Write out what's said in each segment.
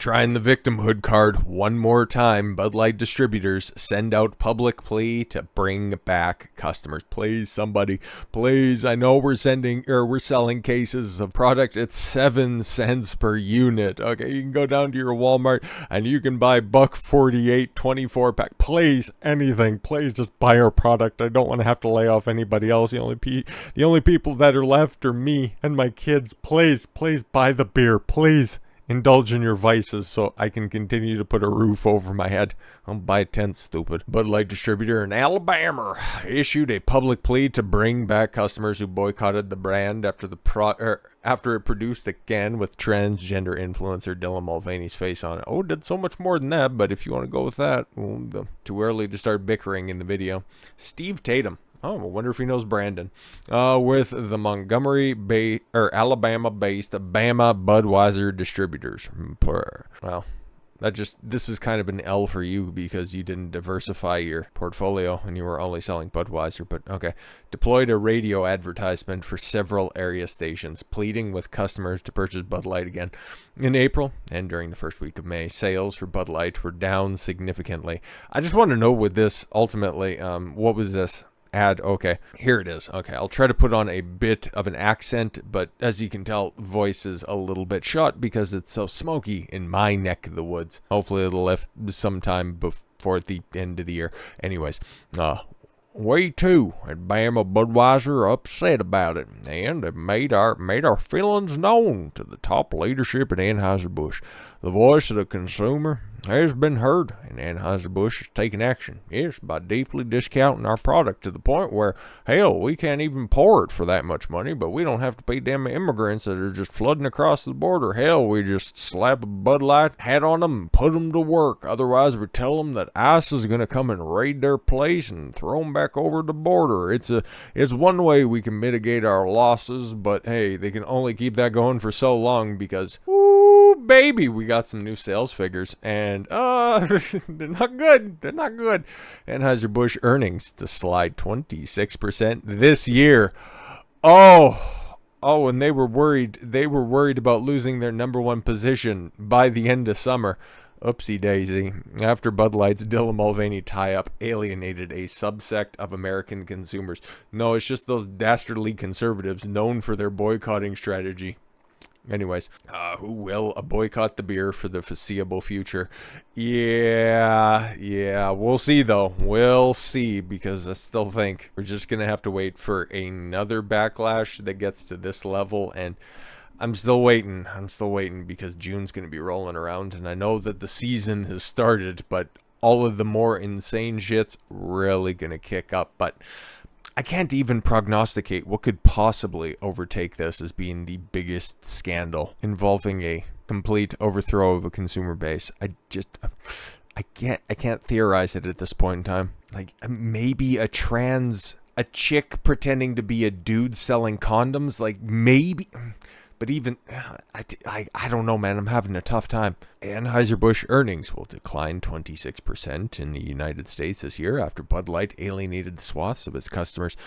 Trying the victimhood card one more time, Bud Light distributors send out public plea to bring back customers. Please, somebody, please. I know we're selling cases of product at 7 cents per unit. Okay, you can go down to your Walmart and you can buy $1.48 24 pack. Please, anything. Please just buy our product. I don't want to have to lay off anybody else. The only people that are left are me and my kids. Please buy the beer. Please. Indulge in your vices so I can continue to put a roof over my head. I'll buy a tent, stupid. Bud Light distributor in Alabama issued a public plea to bring back customers who boycotted the brand after it produced again with transgender influencer Dylan Mulvaney's face on it. Oh, it did so much more than that, but if you want to go with that, too early to start bickering in the video. Steve Tatum. Oh, I wonder if he knows Brandon. With the Alabama-based Bama Budweiser distributors. Well, this is kind of an L for you because you didn't diversify your portfolio and you were only selling Budweiser, but okay. Deployed a radio advertisement for several area stations, pleading with customers to purchase Bud Light again. In April and during the first week of May, sales for Bud Light were down significantly. I just want to know with this, ultimately, what was this? Ad. Okay, here it is. Okay, I'll try to put on a bit of an accent, but as you can tell, voice is a little bit shot because it's so smoky in my neck of the woods. Hopefully it'll lift sometime before the end of the year. Anyways, we too at Bama Budweiser are upset about it and have made our feelings known to the top leadership at Anheuser-Busch. The voice of the consumer has been heard, and Anheuser-Busch has taken action, yes, by deeply discounting our product to the point where, hell, we can't even pour it for that much money, but we don't have to pay them immigrants that are just flooding across the border. Hell, we just slap a Bud Light hat on them and put them to work. Otherwise, we tell them that ICE is going to come and raid their place and throw them back over the border. It's one way we can mitigate our losses, but hey, they can only keep that going for so long because, baby, we got some new sales figures and they're not good. Anheuser-Busch earnings to slide 26% this year. And they were worried about losing their number one position by the end of summer. Oopsie daisy. After Bud Light's Dylan Mulvaney tie-up alienated a subsect of American consumers. No, it's just those dastardly conservatives known for their boycotting strategy. Anyways, who will boycott the beer for the foreseeable future? Yeah, we'll see though. We'll see, because I still think we're just going to have to wait for another backlash that gets to this level, and I'm still waiting because June's going to be rolling around, and I know that the season has started, but all of the more insane shit's really going to kick up, but I can't even prognosticate what could possibly overtake this as being the biggest scandal involving a complete overthrow of a consumer base. I can't theorize it at this point in time. Like, maybe a chick pretending to be a dude selling condoms, like maybe. But even, I don't know, man. I'm having a tough time. Anheuser-Busch earnings will decline 26% in the United States this year after Bud Light alienated swaths of its customers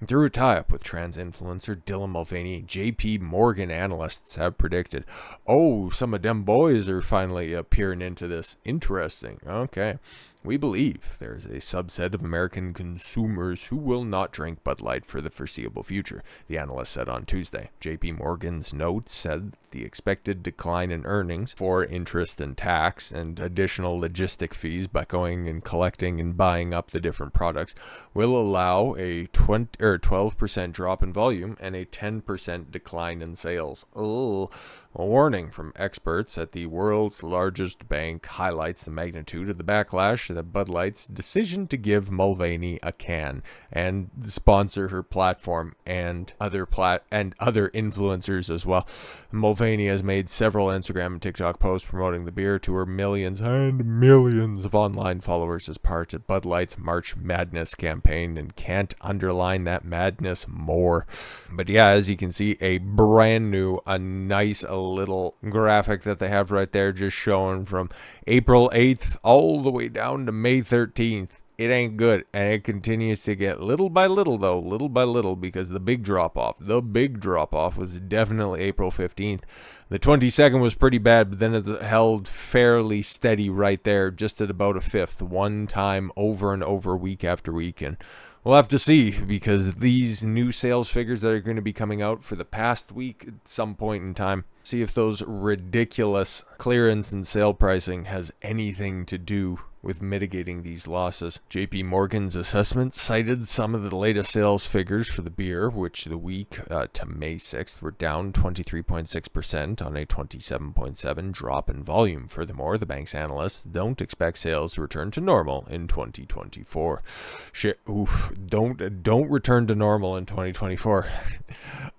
through a tie-up with trans influencer Dylan Mulvaney. JP Morgan analysts have predicted. Oh, some of them boys are finally peering into this. Interesting. Okay. We believe there is a subset of American consumers who will not drink Bud Light for the foreseeable future, the analyst said on Tuesday. JP Morgan's note said the expected decline in earnings for interest and tax and additional logistic fees by going and collecting and buying up the different products will allow a 12% drop in volume and a 10% decline in sales. Oh, a warning from experts at the world's largest bank highlights the magnitude of the backlash that Bud Light's decision to give Mulvaney a can and sponsor her platform and other influencers as well. Mulvaney has made several Instagram and TikTok posts promoting the beer to her millions and millions of online followers as part of Bud Light's March Madness campaign, and can't underline that madness more. But yeah, as you can see, a nice little graphic that they have right there, just showing from April 8th all the way down to May 13th. it ain't good. And it continues to get little by little, though, little by little, because the big drop-off was definitely April 15th. The 22nd was pretty bad, but then it held fairly steady right there, just at about a fifth, one time over and over, week after week. And we'll have to see, because these new sales figures that are going to be coming out for the past week at some point in time, see if those ridiculous clearance and sale pricing has anything to do with mitigating these losses. JP Morgan's assessment cited some of the latest sales figures for the beer, which the week to May 6th were down 23.6% on a 27.7 drop in volume. Furthermore, the bank's analysts don't expect sales to return to normal in 2024. Don't return to normal in 2024.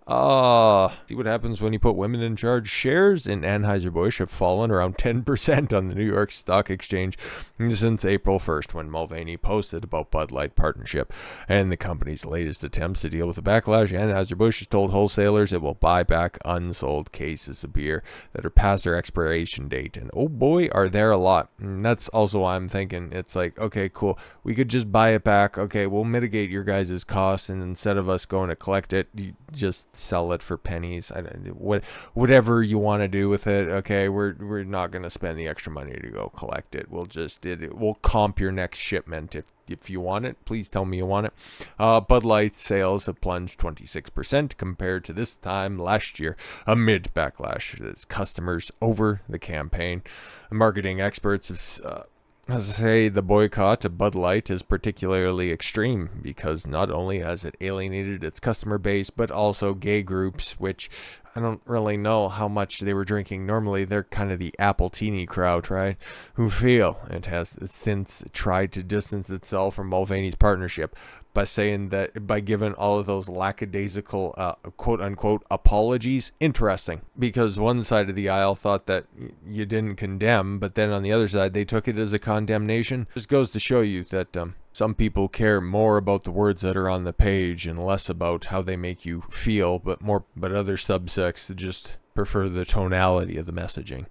See what happens when you put women in charge. Shares in Anheuser-Busch have fallen around 10% on the New York Stock Exchange since April 1st, when Mulvaney posted about Bud Light partnership and the company's latest attempts to deal with the backlash. Anheuser-Busch has told wholesalers it will buy back unsold cases of beer that are past their expiration date. And oh boy, are there a lot. And that's also why I'm thinking it's like, okay, cool. We could just buy it back. Okay, we'll mitigate your guys' costs, and instead of us going to collect it, you just sell it for pennies. Whatever you want to do with it. Okay, we're not going to spend the extra money to go collect it. We'll comp your next shipment if you want it. Please tell me you want it. Bud Light sales have plunged 26% compared to this time last year amid backlash as customers over the campaign. Marketing experts have say the boycott of Bud Light is particularly extreme because not only has it alienated its customer base, but also gay groups, which I don't really know how much they were drinking. Normally, they're kind of the Appletini crowd, right? Who feel it has since tried to distance itself from Mulvaney's partnership by saying that, by giving all of those lackadaisical, quote-unquote, apologies. Interesting, because one side of the aisle thought that you didn't condemn, but then on the other side, they took it as a condemnation. Just goes to show you that some people care more about the words that are on the page and less about how they make you feel, but other subsects just prefer the tonality of the messaging.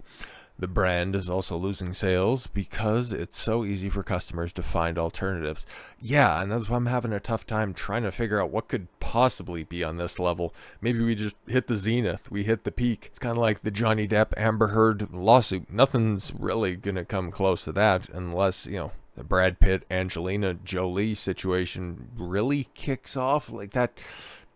The brand is also losing sales because it's so easy for customers to find alternatives. Yeah, and that's why I'm having a tough time trying to figure out what could possibly be on this level. Maybe we just hit the zenith. We hit the peak. It's kind of like the Johnny Depp Amber Heard lawsuit. Nothing's really going to come close to that unless, the Brad Pitt, Angelina Jolie situation really kicks off like that.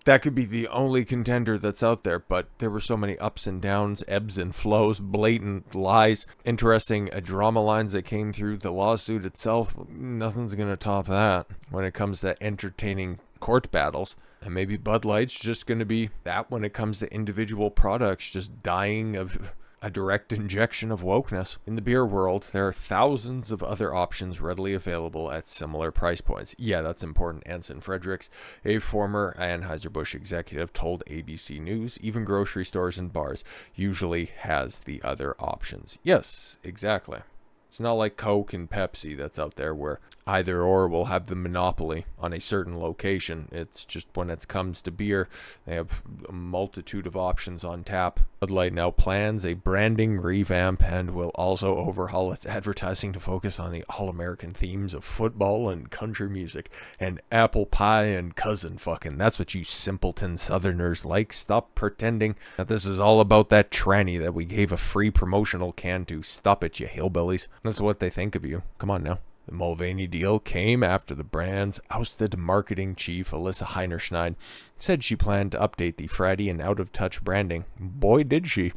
That could be the only contender that's out there, but there were so many ups and downs, ebbs and flows, blatant lies, interesting drama lines that came through the lawsuit itself. Nothing's going to top that when it comes to entertaining court battles. And maybe Bud Light's just going to be that when it comes to individual products just dying of a direct injection of wokeness. In the beer world, there are thousands of other options readily available at similar price points. Yeah, that's important. Anson Fredericks, a former Anheuser-Busch executive, told ABC News even grocery stores and bars usually has the other options. Yes, exactly. It's not like Coke and Pepsi that's out there where either or will have the monopoly on a certain location. It's just when it comes to beer, they have a multitude of options on tap. Bud Light now plans a branding revamp and will also overhaul its advertising to focus on the all-American themes of football and country music and apple pie and cousin fucking. That's what you simpleton Southerners like. Stop pretending that this is all about that tranny that we gave a free promotional can to. Stop it, you hillbillies. That's what they think of you. Come on now. The Mulvaney deal came after the brand's ousted marketing chief, Alyssa Heinerschneid, said she planned to update the fratty and out-of-touch branding. Boy, did she.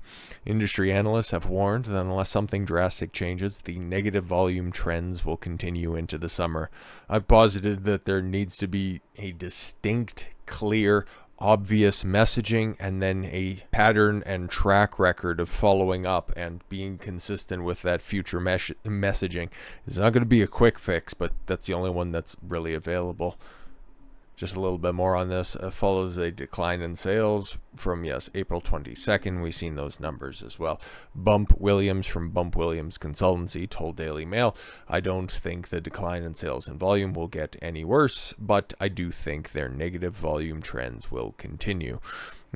Industry analysts have warned that unless something drastic changes, the negative volume trends will continue into the summer. I've posited that there needs to be a distinct, clear, obvious messaging and then a pattern and track record of following up and being consistent with that future messaging. It's not going to be a quick fix, but that's the only one that's really available. Just a little bit more on this. Follows a decline in sales from, April 22nd. We've seen those numbers as well. Bump Williams from Bump Williams Consultancy told Daily Mail, I don't think the decline in sales and volume will get any worse, but I do think their negative volume trends will continue.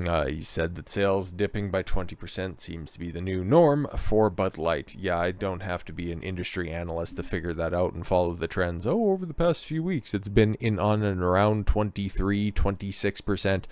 He said that sales dipping by 20% seems to be the new norm for Bud Light. Yeah, I don't have to be an industry analyst to figure that out and follow the trends. Oh, over the past few weeks, it's been in on and around 23, 26%.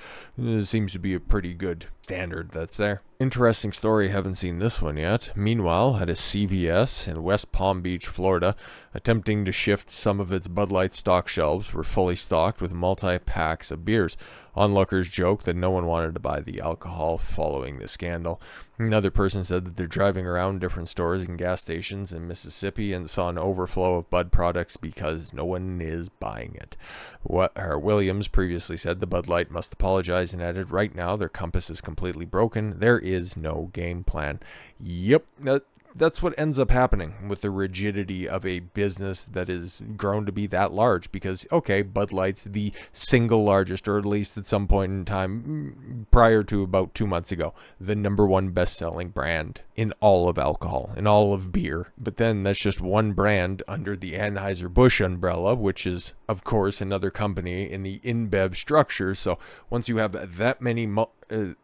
Seems to be a pretty good standard that's there. Interesting story, haven't seen this one yet. Meanwhile, at a CVS in West Palm Beach, Florida, attempting to shift some of its Bud Light stock shelves were fully stocked with multi-packs of beers. Onlookers joke that no one wanted to buy the alcohol following the scandal. Another person said that they're driving around different stores and gas stations in Mississippi and saw an overflow of Bud products because no one is buying it. Williams previously said the Bud Light must apologize and added, right now their compass is completely broken. There is no game plan. Yep, that's what ends up happening with the rigidity of a business that is grown to be that large, because, okay, Bud Light's the single largest, or at least at some point in time prior to about 2 months ago, the #1 best-selling brand in all of alcohol, in all of beer. But then that's just one brand under the Anheuser-Busch umbrella, which is, of course, another company in the InBev structure. So once you have that many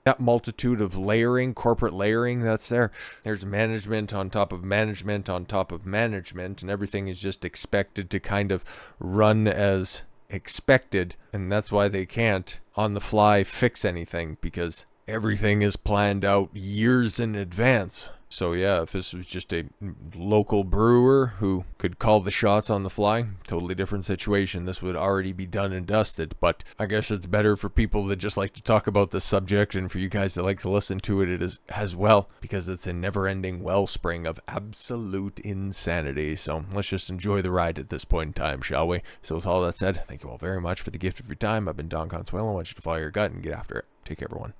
that multitude of layering, corporate layering that's there, there's management on top of management on top of management, and everything is just expected to kind of run as expected. And that's why they can't on the fly fix anything, because everything is planned out years in advance. So yeah, if this was just a local brewer who could call the shots on the fly, totally different situation. This would already be done and dusted. But I guess it's better for people that just like to talk about this subject, and for you guys that like to listen to it as well, because it's a never-ending wellspring of absolute insanity. So let's just enjoy the ride at this point in time, shall we? So with all that said, thank you all very much for the gift of your time. I've been Don Consuelo. I want you to follow your gut and get after it. Take care, everyone.